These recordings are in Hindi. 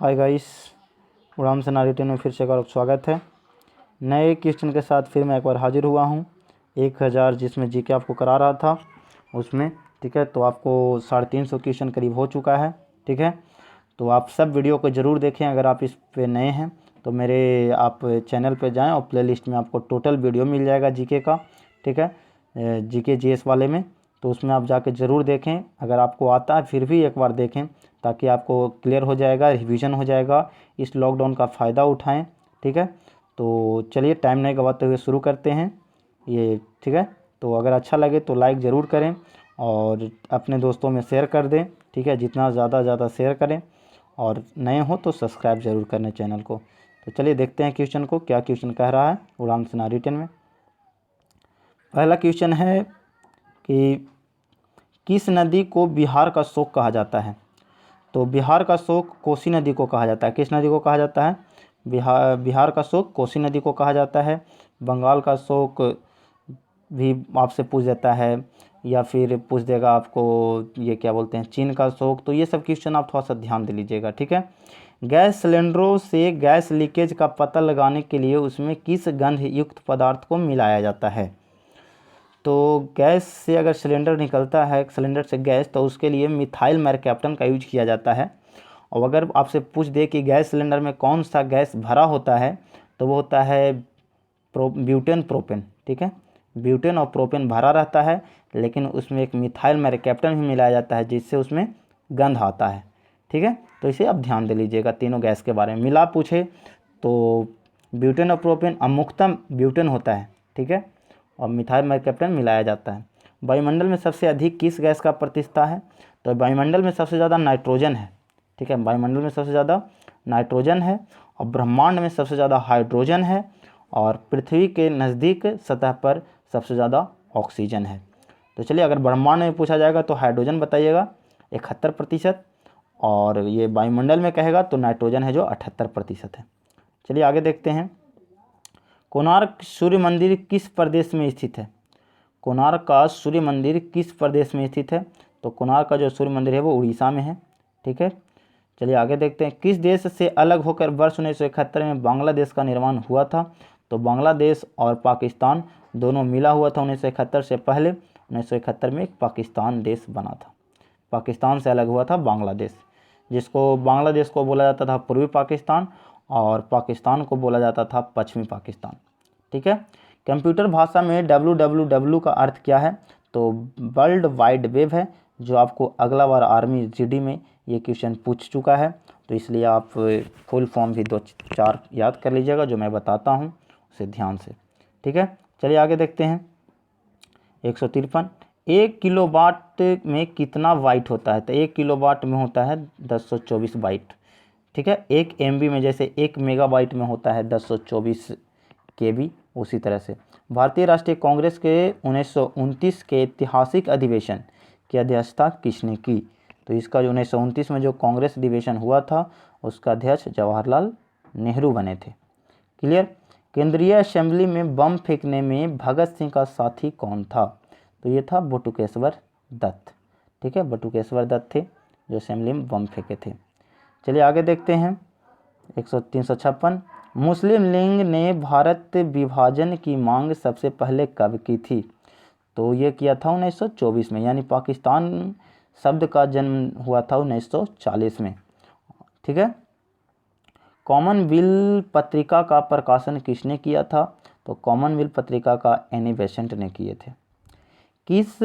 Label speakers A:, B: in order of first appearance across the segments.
A: हाय गाइस, उड़ान सेना रिटेन में फिर से एक और स्वागत है। नए क्वेश्चन के साथ फिर मैं एक बार हाजिर हुआ हूँ। 1000 जिसमें जीके आपको करा रहा था उसमें, ठीक है। तो आपको 350 क्वेश्चन करीब हो चुका है, ठीक है। तो आप सब वीडियो को ज़रूर देखें। अगर आप इस पे नए हैं तो मेरे आप चैनल पे जाएं और प्लेलिस्ट में आपको टोटल वीडियो मिल जाएगा जीके का, ठीक है, जीके जीएस वाले में। तो उसमें आप जाके ज़रूर देखें। अगर आपको आता है फिर भी एक बार देखें ताकि आपको क्लियर हो जाएगा, रिवीजन हो जाएगा। इस लॉकडाउन का फ़ायदा उठाएं, ठीक है। तो चलिए टाइम नहीं गवाते हुए शुरू करते हैं ये, ठीक है। तो अगर अच्छा लगे तो लाइक ज़रूर करें और अपने दोस्तों में शेयर कर दें, ठीक है। जितना ज़्यादा शेयर करें और नए हो तो सब्सक्राइब ज़रूर करने चैनल को। तो चलिए देखते हैं क्वेश्चन को, क्या क्वेश्चन कह रहा है उड़ान सेना रिटेन में। पहला क्वेश्चन है कि किस नदी को बिहार का शोक कहा जाता है। तो बिहार का शोक कोसी नदी को कहा जाता है। किस नदी को कहा जाता है? बिहार का शोक कोसी नदी को कहा जाता है। बंगाल का शोक भी आपसे पूछ देता है, या फिर पूछ देगा आपको ये क्या बोलते हैं, चीन का शोक। तो ये सब क्वेश्चन आप थोड़ा सा ध्यान दे लीजिएगा, ठीक है। गैस सिलेंडरों से गैस लीकेज का पता लगाने के लिए उसमें किस गंध युक्त पदार्थ को मिलाया जाता है। तो गैस से अगर सिलेंडर निकलता है, सिलेंडर से गैस, तो उसके लिए मिथाइल मरकैप्टन का यूज किया जाता है। और अगर आपसे पूछ दे कि गैस सिलेंडर में कौन सा गैस भरा होता है, तो वो होता है ब्यूटेन प्रोपेन, ठीक है। ब्यूटेन और प्रोपेन भरा रहता है, लेकिन उसमें एक मिथाइल मरकैप्टन भी मिलाया जाता है जिससे उसमें गंध आता है, ठीक है। तो इसे आप ध्यान दे लीजिएगा। तीनों गैस के बारे में मिला पूछे तो ब्यूटेन और प्रोपेन, अमुख्यतः ब्यूटेन होता है, ठीक है, और मिथाइल मरकैप्टन मिलाया जाता है। वायुमंडल में सबसे अधिक किस गैस का प्रतिशत है? तो वायुमंडल में सबसे ज़्यादा नाइट्रोजन है, ठीक है। वायुमंडल में सबसे ज़्यादा नाइट्रोजन है और ब्रह्मांड में सबसे ज़्यादा हाइड्रोजन है और पृथ्वी के नज़दीक सतह पर सबसे ज़्यादा ऑक्सीजन है। तो चलिए, अगर ब्रह्मांड में पूछा जाएगा तो हाइड्रोजन बताइएगा 71%, और ये वायुमंडल में कहेगा तो नाइट्रोजन है जो 78% है। चलिए आगे देखते हैं। कोणार्क सूर्य मंदिर किस प्रदेश में स्थित है? कोणार्क का सूर्य मंदिर किस प्रदेश में स्थित है? तो कोणार्क का जो सूर्य मंदिर है वो उड़ीसा में है, ठीक है। चलिए आगे देखते हैं। किस देश से अलग होकर वर्ष 1971 में बांग्लादेश का निर्माण हुआ था? तो बांग्लादेश और पाकिस्तान दोनों मिला हुआ था 1971 से पहले। 1971 में एक पाकिस्तान देश बना था। पाकिस्तान से अलग हुआ था बांग्लादेश, जिसको बांग्लादेश को बोला जाता था पूर्वी पाकिस्तान और पाकिस्तान को बोला जाता था पश्चिमी पाकिस्तान, ठीक है। कंप्यूटर भाषा में www का अर्थ क्या है? तो वर्ल्ड वाइड वेब है, जो आपको अगला बार आर्मी जीडी में ये क्वेश्चन पूछ चुका है। तो इसलिए आप फुल फॉर्म भी 2-4 याद कर लीजिएगा, जो मैं बताता हूँ उसे ध्यान से, ठीक है। चलिए आगे देखते हैं। 153, 1 किलोवाट में कितना बाइट होता है? तो 1 किलोवाट में होता है 1024 बाइट, ठीक है। 1 MB में, जैसे 1 मेगाबाइट में होता है 1024 KB, उसी तरह से। भारतीय राष्ट्रीय कांग्रेस के 1929 के ऐतिहासिक अधिवेशन की अध्यक्षता किसने की? तो इसका जो 1929 में जो कांग्रेस अधिवेशन हुआ था उसका अध्यक्ष जवाहरलाल नेहरू बने थे। क्लियर। केंद्रीय असेंबली में बम फेंकने में भगत सिंह का साथी कौन था? तो ये था बटुकेश्वर दत्त, ठीक है। बटुकेश्वर दत्त थे जो असेंबली में बम फेंके थे। चलिए आगे देखते हैं। 356, मुस्लिम लीग ने भारत विभाजन की मांग सबसे पहले कब की थी? तो ये किया था 1924 में, यानी पाकिस्तान शब्द का जन्म हुआ था 1940 में, ठीक है। कॉमनवेल्थ पत्रिका का प्रकाशन किसने किया था? तो कॉमनवेल्थ पत्रिका का एनी बेसेंट ने किए थे। किस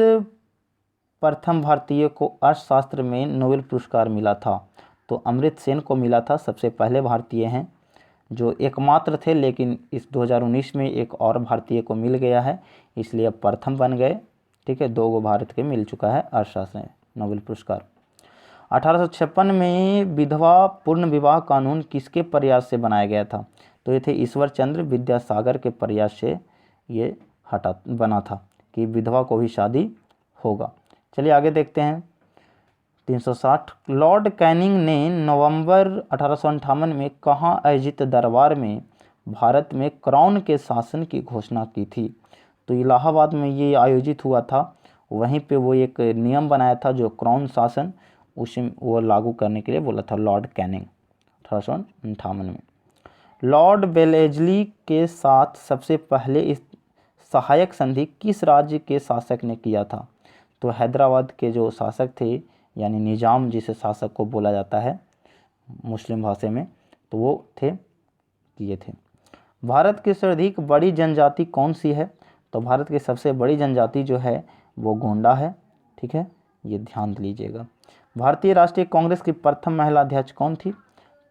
A: प्रथम भारतीय को अर्थशास्त्र में नोबेल पुरस्कार मिला था? तो अमृत सेन को मिला था। सबसे पहले भारतीय हैं जो एकमात्र थे, लेकिन इस 2019 में एक और भारतीय को मिल गया है, इसलिए अब प्रथम बन गए, ठीक है। 2 भारत के मिल चुका है अर्थशास्त्र में नोबेल पुरस्कार। 1856 में विधवा पूर्ण विवाह कानून किसके प्रयास से बनाया गया था? तो ये थे ईश्वर चंद्र विद्यासागर के प्रयास से ये बना था कि विधवा को भी शादी होगा। चलिए आगे देखते हैं। 360, लॉर्ड कैनिंग ने नवंबर 1858 में कहाँ आयोजित दरबार में भारत में क्राउन के शासन की घोषणा की थी? तो इलाहाबाद में ये आयोजित हुआ था। वहीं पे वो एक नियम बनाया था जो क्राउन शासन, उसे वो लागू करने के लिए बोला था लॉर्ड कैनिंग 1858 में। लॉर्ड बेलेजली के साथ सबसे पहले इस सहायक संधि किस राज्य के शासक ने किया था? तो हैदराबाद के जो शासक थे, यानी निजाम जिसे शासक को बोला जाता है मुस्लिम भाषा में, तो वो किए थे। भारत की सर्वाधिक बड़ी जनजाति कौन सी है? तो भारत की सबसे बड़ी जनजाति जो है वो गोंडा है। ठीक है, ये ध्यान लीजिएगा। भारतीय राष्ट्रीय कांग्रेस की प्रथम महिला अध्यक्ष कौन थी?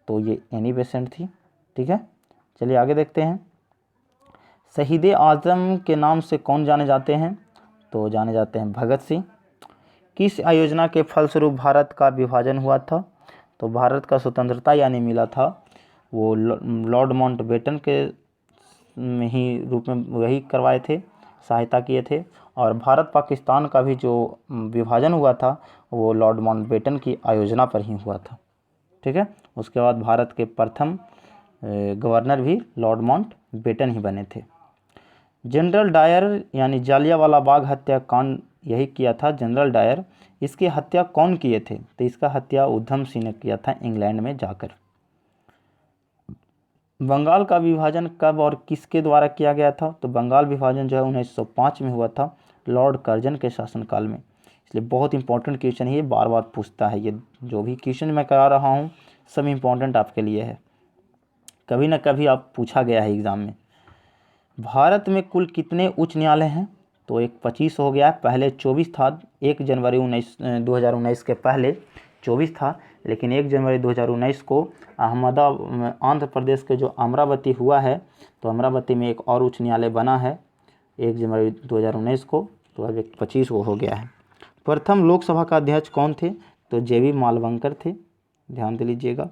A: तो ये एनी बेसेंट थी। ठीक है, चलिए आगे देखते हैं। शहीद आजम के नाम से कौन जाने जाते हैं? तो जाने जाते हैं भगत सिंह। किस आयोजना के फलस्वरूप भारत का विभाजन हुआ था? तो भारत का स्वतंत्रता यानी मिला था वो लॉर्ड माउंटबेटन के ही रूप में वही करवाए थे, सहायता किए थे। और भारत पाकिस्तान का भी जो विभाजन हुआ था वो लॉर्ड माउंटबेटन की आयोजना पर ही हुआ था। ठीक है, उसके बाद भारत के प्रथम गवर्नर भी लॉर्ड माउंटबेटन ही बने थे। जनरल डायर यानी जालियांवाला बाग हत्याकांड यही किया था जनरल डायर। इसकी हत्या कौन किए थे? तो इसका हत्या उधम सिंह ने किया था इंग्लैंड में जाकर। बंगाल का विभाजन कब और किसके द्वारा किया गया था? तो बंगाल विभाजन जो है 1905 में हुआ था, लॉर्ड कर्जन के शासनकाल में। इसलिए बहुत इंपॉर्टेंट क्वेश्चन है, ये बार बार पूछता है। ये जो भी क्वेश्चन मैं करा रहा हूँ सब इंपॉर्टेंट आपके लिए है, कभी ना कभी आप पूछा गया है एग्ज़ाम में। भारत में कुल कितने उच्च न्यायालय हैं? तो एक 25 हो गया, पहले 24 था। 1 जनवरी 2019 के पहले 24 था, लेकिन 1 जनवरी 2019 को आंध्र प्रदेश के जो अमरावती हुआ है, तो अमरावती में एक और उच्च न्यायालय बना है 1 जनवरी 2019 को, तो अब एक 25 वो हो गया है। प्रथम लोकसभा का अध्यक्ष कौन थे? तो JB मालवंकर थे, ध्यान दे लीजिएगा,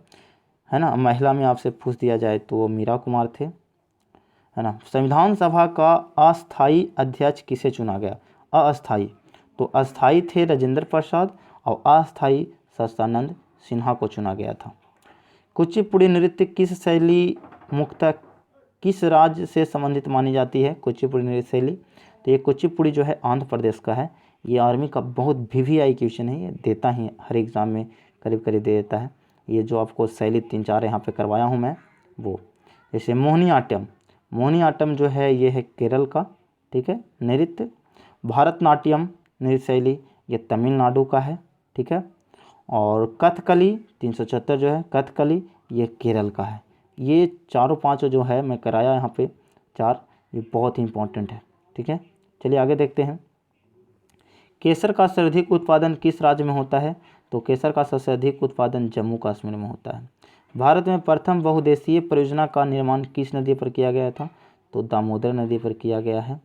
A: है ना। महिला में आपसे पूछ दिया जाए तो वो मीरा कुमार थे, है ना। संविधान सभा का अस्थायी अध्यक्ष किसे चुना गया? अस्थायी, तो अस्थायी थे राजेंद्र प्रसाद और अस्थायी सच्चिदानंद सिन्हा को चुना गया था। कुचिपुड़ी नृत्य किस शैली मुख्यतः किस राज्य से संबंधित मानी जाती है? कुचिपुड़ी नृत्य शैली, तो ये कुचिपुड़ी जो है आंध्र प्रदेश का है। ये आर्मी का बहुत VVI क्वेश्चन है, ये देता ही हर एग्ज़ाम में करीब करीब दे देता है। ये जो आपको शैली 3-4 यहाँ पे करवाया हूँ मैं वो, जैसे मोहिनीअट्टम, मोहिनीअट्टम जो है ये है केरल का, ठीक है, नृत्य। भारतनाट्यम नृत्य शैली ये तमिलनाडु का है, ठीक है। और कथकली 374 जो है कथकली ये केरल का है। ये चारों पांचों जो है मैं कराया यहाँ पे 4, ये बहुत ही इंपॉर्टेंट है, ठीक है। चलिए आगे देखते हैं। केसर का सर्वाधिक उत्पादन किस राज्य में होता है? तो केसर का सबसे अधिक उत्पादन जम्मू कश्मीर में होता है। भारत में प्रथम बहुउद्देशीय परियोजना का निर्माण किस नदी पर किया गया था? तो दामोदर नदी पर किया गया है।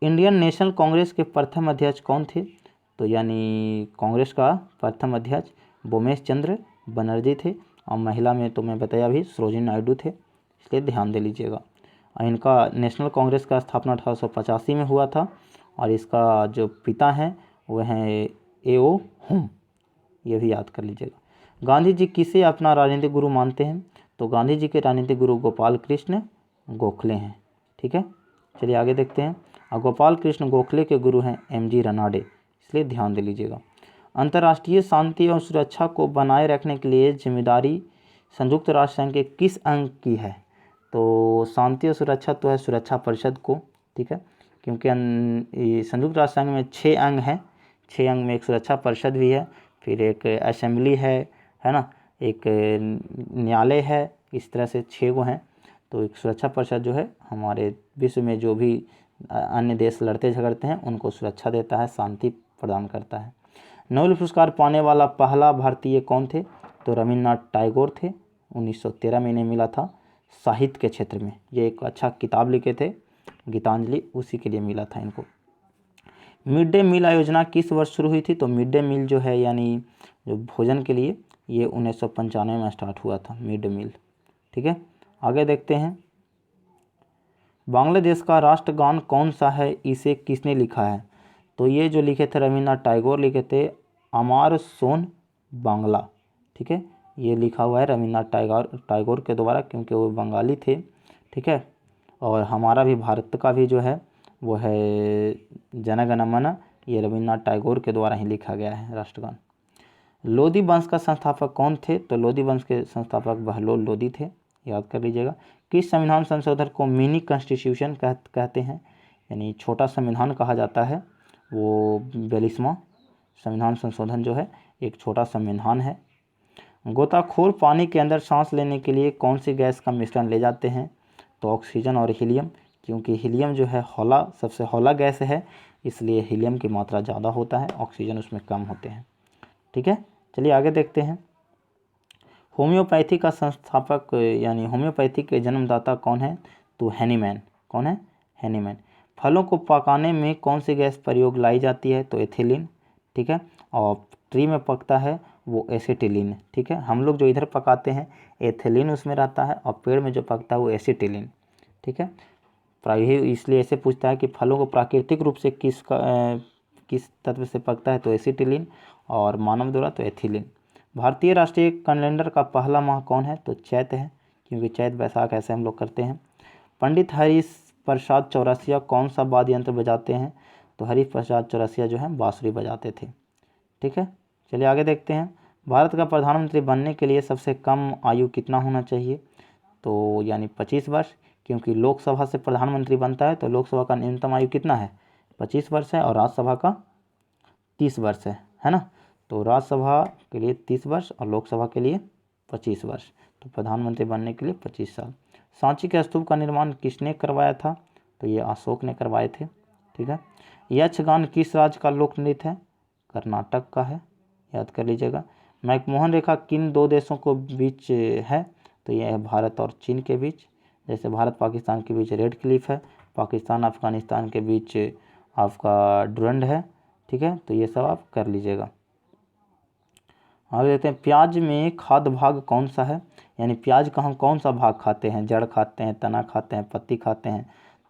A: इंडियन नेशनल कांग्रेस के प्रथम अध्यक्ष कौन थे? तो यानी कांग्रेस का प्रथम अध्यक्ष बोमेश चंद्र बनर्जी थे। और महिला में तो मैं बताया भी सरोजिनी नायडू थे, इसलिए ध्यान दे लीजिएगा। इनका नेशनल कांग्रेस का स्थापना 1885 में हुआ था और इसका जो पिता हैं वह हैं A.O. हुम, ये भी याद कर लीजिएगा। गांधी जी किसे अपना राजनीतिक गुरु मानते हैं? तो गांधी जी के राजनीतिक गुरु गोपाल कृष्ण गोखले हैं, ठीक है। चलिए आगे देखते हैं। और गोपाल कृष्ण गोखले के गुरु हैं M.G. रनाडे, इसलिए ध्यान दे लीजिएगा। अंतर्राष्ट्रीय शांति और सुरक्षा को बनाए रखने के लिए जिम्मेदारी संयुक्त राष्ट्र संघ के किस अंग की है? तो शांति और सुरक्षा तो है सुरक्षा परिषद को, ठीक है, क्योंकि संयुक्त राष्ट्र संघ में 6 अंग हैं। 6 अंग में एक सुरक्षा परिषद भी है, फिर एक असेंबली है ना, एक न्यायालय है, इस तरह से 6 गो हैं। तो एक सुरक्षा परिषद जो है हमारे विश्व में जो भी अन्य देश लड़ते झगड़ते हैं उनको सुरक्षा देता है, शांति प्रदान करता है। नोबेल पुरस्कार पाने वाला पहला भारतीय कौन थे? तो रविन्द्रनाथ टैगोर थे। 1913 में इन्हें मिला था साहित्य के क्षेत्र में। ये एक अच्छा किताब लिखे थे गीतांजलि, उसी के लिए मिला था इनको। मिड डे मील योजना किस वर्ष शुरू हुई थी? तो मिड डे मील जो है यानी जो भोजन के लिए ये 1995 में स्टार्ट हुआ था मिड डे मील, ठीक है। आगे देखते हैं। बांग्लादेश का राष्ट्रगान कौन सा है, इसे किसने लिखा है? तो ये जो लिखे थे रविन्द्रनाथ टैगोर लिखे थे अमार सोन बांग्ला, ठीक है। ये लिखा हुआ है रविन्द्रनाथ टैगोर के द्वारा, क्योंकि वो बंगाली थे, ठीक है। और हमारा भी भारत का भी जो है वो है जन गण मन, ये रविन्द्रनाथ टैगोर के द्वारा ही लिखा गया है राष्ट्रगान। लोदी वंश का संस्थापक कौन थे? तो लोदी वंश के संस्थापक बहलोल लोदी थे, याद कर लीजिएगा। किस संविधान संशोधन को मिनी कॉन्स्टिट्यूशन कहते हैं, यानी छोटा संविधान कहा जाता है? वो 42वां संविधान संशोधन जो है एक छोटा संविधान है। गोताखोर पानी के अंदर सांस लेने के लिए कौन सी गैस का मिश्रण ले जाते हैं? तो ऑक्सीजन और हीलियम, क्योंकि हीलियम जो है हौला, सबसे हौला गैस है, इसलिए हीलियम की मात्रा ज़्यादा होता है, ऑक्सीजन उसमें कम होते हैं। ठीक है, चलिए आगे देखते हैं। होम्योपैथी का संस्थापक यानी होम्योपैथी के जन्मदाता कौन है? तो हैनीमैन। कौन है? हैनीमैन। फलों को पकाने में कौन सी गैस प्रयोग लाई जाती है? तो एथिलीन। ठीक है, और ट्री में पकता है वो एसिटिलीन। ठीक है, हम लोग जो इधर पकाते हैं एथिलीन उसमें रहता है, और पेड़ में जो पकता है वो एसिटिलीन। ठीक है, इसलिए ऐसे पूछता है कि फलों को प्राकृतिक रूप से किस तत्व से पकता है? तो एसिटिलीन, और मानव द्वारा तो एथिलीन। भारतीय राष्ट्रीय कैलेंडर का पहला माह कौन है? तो चैत है, क्योंकि चैत बैसाख ऐसे हम लोग करते हैं। पंडित हरिप्रसाद चौरसिया कौन सा वाद्य यंत्र बजाते हैं? तो हरिप्रसाद चौरसिया जो है बांसुरी बजाते थे। ठीक है, चलिए आगे देखते हैं। भारत का प्रधानमंत्री बनने के लिए सबसे कम आयु कितना होना चाहिए? तो यानी 25 वर्ष, क्योंकि लोकसभा से प्रधानमंत्री बनता है तो लोकसभा का न्यूनतम आयु कितना है? 25 वर्ष है, और राज्यसभा का 30 वर्ष है ना। तो राज्यसभा के लिए 30 वर्ष और लोकसभा के लिए 25 वर्ष, तो प्रधानमंत्री बनने के लिए 25 साल। सांची के स्तूप का निर्माण किसने करवाया था? तो ये अशोक ने करवाए थे। ठीक है, यक्षगान किस राज्य का लोक नृत्य है? कर्नाटक का है, याद कर लीजिएगा। मैकमोहन रेखा किन दो देशों को बीच है? तो यह है भारत और चीन के बीच। जैसे भारत पाकिस्तान के बीच रेड क्लिफ है, पाकिस्तान अफगानिस्तान के बीच आपका डुरंड है। ठीक है, तो ये सब आप कर लीजिएगा। आगे देखते हैं, प्याज में खाद्य भाग कौन सा है? यानी प्याज का हम कौन सा भाग खाते हैं? जड़ खाते हैं, तना खाते हैं, पत्ती खाते हैं?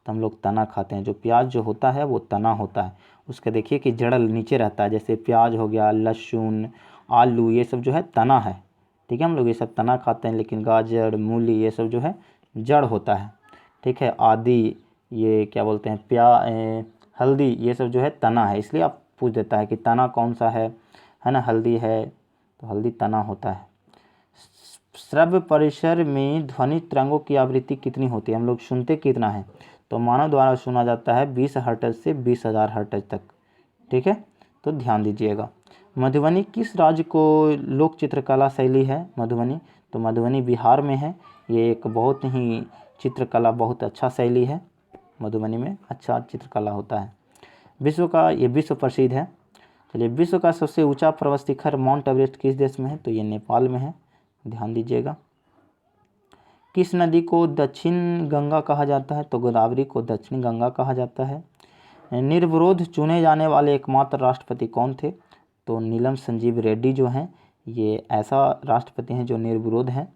A: तो हम लोग तना खाते हैं। जो प्याज जो होता है वो तना होता है, उसके देखिए कि जड़ नीचे रहता है। जैसे प्याज हो गया, लहसुन, आलू, ये सब जो है तना है। ठीक है, हम लोग ये सब तना खाते हैं, लेकिन गाजर, मूली ये सब जो है जड़ होता है। ठीक है, आदि, ये क्या बोलते हैं, हल्दी, ये सब जो है तना है। इसलिए आप पूछ देता है कि तना कौन सा है ना। हल्दी है तो हल्दी तना होता है। श्रव्य परिसर में ध्वनि तरंगों की आवृत्ति कितनी होती है? हम लोग सुनते कितना है? तो मानव द्वारा सुना जाता है 20 हर्ट्ज से 20,000 हर्ट्ज तक। ठीक है, तो ध्यान दीजिएगा। मधुबनी किस राज्य को लोक चित्रकला शैली है? मधुबनी, तो मधुबनी बिहार में है। ये एक बहुत ही चित्रकला बहुत अच्छा शैली है, मधुबनी में अच्छा चित्रकला होता है। ये विश्व प्रसिद्ध है। चलिए, विश्व का सबसे ऊंचा पर्वत शिखर माउंट एवरेस्ट किस देश में है? तो ये नेपाल में है, ध्यान दीजिएगा। किस नदी को दक्षिण गंगा कहा जाता है? तो गोदावरी को दक्षिण गंगा कहा जाता है। निर्विरोध चुने जाने वाले एकमात्र राष्ट्रपति कौन थे? तो नीलम संजीव रेड्डी जो हैं, ये ऐसा राष्ट्रपति हैं जो निर्विरोध हैं।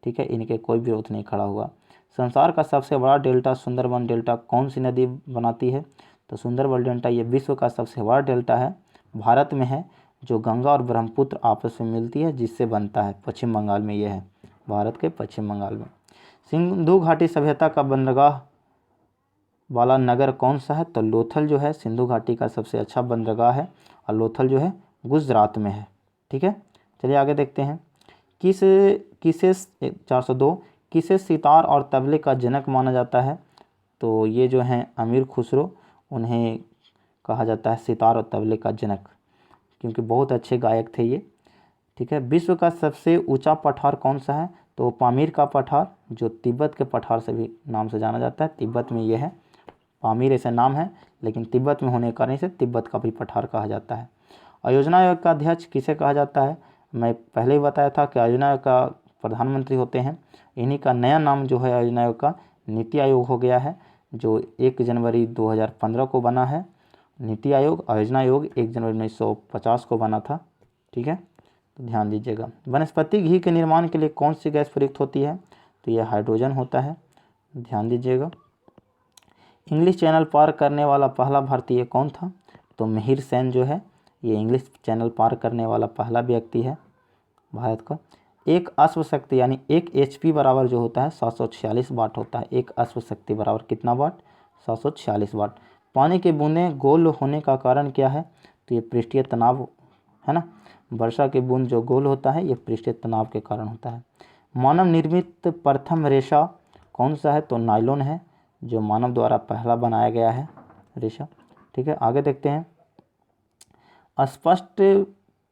A: ठीक है, इनके कोई विरोध नहीं खड़ा हुआ। संसार का सबसे बड़ा डेल्टा सुंदरबन डेल्टा कौन सी नदी बनाती है? तो सुंदरबन डेल्टा ये विश्व का सबसे बड़ा डेल्टा है, भारत में है, जो गंगा और ब्रह्मपुत्र आपस में मिलती है जिससे बनता है। पश्चिम बंगाल में ये है, भारत के पश्चिम बंगाल में। सिंधु घाटी सभ्यता का बंदरगाह वाला नगर कौन सा है? तो लोथल जो है सिंधु घाटी का सबसे अच्छा बंदरगाह है, और लोथल जो है गुजरात में है। ठीक है, चलिए आगे देखते हैं। किसे 402 किसे सितार और तबले का जनक माना जाता है? तो ये जो हैं अमीर खुसरो, उन्हें कहा जाता है सितार और तबले का जनक, क्योंकि बहुत अच्छे गायक थे ये। ठीक है, विश्व का सबसे ऊंचा पठार कौन सा है? तो पामीर का पठार, जो तिब्बत के पठार से भी नाम से जाना जाता है, तिब्बत में ये है। पामीर ऐसा नाम है, लेकिन तिब्बत में होने के कारण से तिब्बत का भी पठार कहा जाता है। आयोजना आयोग का अध्यक्ष किसे कहा जाता है? मैं पहले ही बताया था कि आयोजना आयोग का प्रधानमंत्री होते हैं। इन्हीं का नया नाम जो है आयोजना आयोग का नीति आयोग हो गया है, जो 1 जनवरी 2015 को बना है। नीति आयोग, आयोजना आयोग 1 जनवरी 1950 को बना था। ठीक है, तो ध्यान दीजिएगा। वनस्पति घी के निर्माण के लिए कौन सी गैस प्रयुक्त होती है? तो यह हाइड्रोजन होता है, ध्यान दीजिएगा। इंग्लिश चैनल पार करने वाला पहला भारतीय कौन था? तो मिहिर सेन जो है, ये इंग्लिश चैनल पार करने वाला पहला व्यक्ति है भारत का। एक अश्वशक्ति यानी 1 HP बराबर जो होता है 746 वाट होता है। एक अश्वशक्ति बराबर कितना वाट? 746 वाट। पानी के बूंदें गोल होने का कारण क्या है? तो ये पृष्ठीय तनाव है ना। वर्षा की बूंद जो गोल होता है ये पृष्ठीय तनाव के कारण होता है। मानव निर्मित प्रथम रेशा कौन सा है, तो नायलॉन है, जो मानव द्वारा पहला बनाया गया है रेशा। ठीक है, आगे देखते हैं। स्पष्ट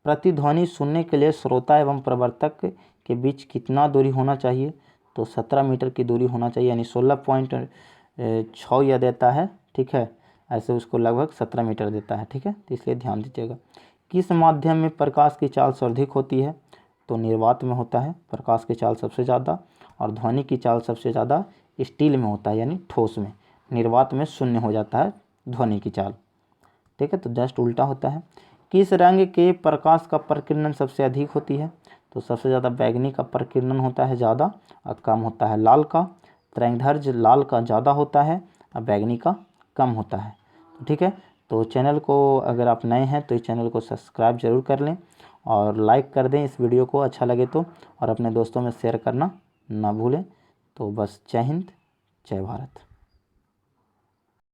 A: प्रतिध्वनि सुनने के लिए श्रोता एवं प्रवर्तक के बीच कितना दूरी होना चाहिए, तो 17 मीटर की दूरी होना चाहिए, यानी 16.6 यह देता है। ठीक है, ऐसे उसको लगभग 17 मीटर देता है। ठीक है, तो इसलिए ध्यान दीजिएगा। किस माध्यम में प्रकाश की चाल सर्वाधिक होती है, तो निर्वात में होता है प्रकाश की चाल सबसे ज़्यादा, और ध्वनि की चाल सबसे ज़्यादा स्टील में होता है, यानी ठोस में। निर्वात में शून्य हो जाता है ध्वनि की चाल। ठीक है, तो जस्ट उल्टा होता है। किस रंग के प्रकाश का प्रकीर्णन सबसे अधिक होती है, तो सबसे ज़्यादा बैगनी का प्रकीर्णन होता है ज़्यादा, और कम होता है लाल का। तरंगदैर्घ्य लाल का ज़्यादा होता है और बैगनी का कम होता है। ठीक है, तो चैनल को अगर आप नए हैं तो इस चैनल को सब्सक्राइब जरूर कर लें और लाइक कर दें इस वीडियो को, अच्छा लगे तो, और अपने दोस्तों में शेयर करना ना भूलें। तो बस जय हिंद, जय भारत।